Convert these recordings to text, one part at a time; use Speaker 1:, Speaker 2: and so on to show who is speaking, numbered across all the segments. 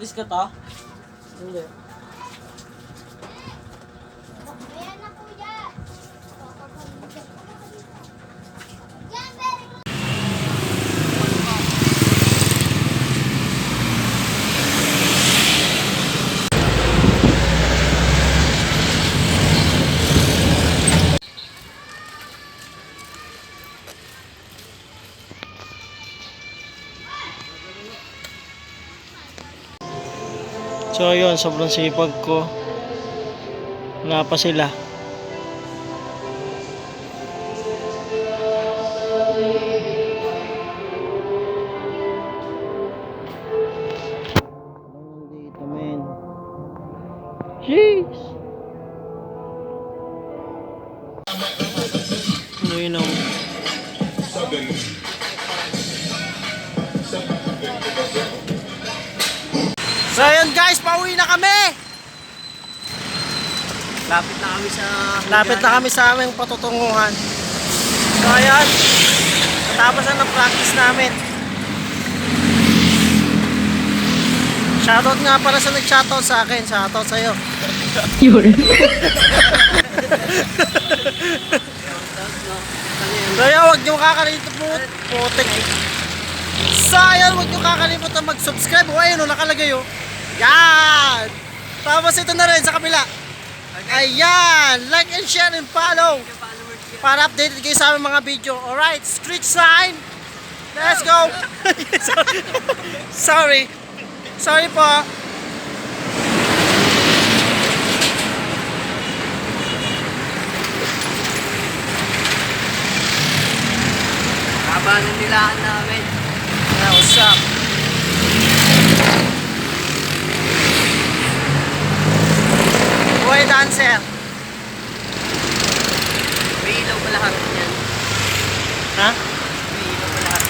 Speaker 1: Alis ka ta? Hindi.
Speaker 2: Ayan na kuya.
Speaker 3: So yun, sobrang sipag ko. Wala pa sila. Dito men. Jeez. Ano yun o? So yun guys, pauwi na kami. Lapit na kami sa aming patutunguhan. So ayan, natapos na ng practice namin. Shoutout nga para sa nag-shoutout sa akin. Shoutout sa'yo. Yun. So ayan, huwag nyo kakalimutan putik. So ayan, huwag nyo kakalimutan mag-subscribe. O ayun o, nakalagay o. Yan! Tapos ito na rin sa kabila. Ayan! Like and share and follow para updated kayo sa aming mga video. Alright, street sign. Let's go! Sorry. Sorry po.
Speaker 1: Haba ng nilaan namin.
Speaker 3: Yeah, what's up? Boy dancer.
Speaker 1: May ilaw pa lahat yan.
Speaker 3: Ha?
Speaker 1: May ilaw pa lahat.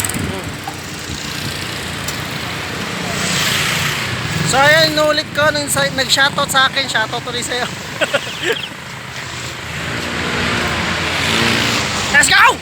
Speaker 3: So ayun, inulit ko nung nag-shoutout sa akin, shoutout ulit sa'yo. Let's go!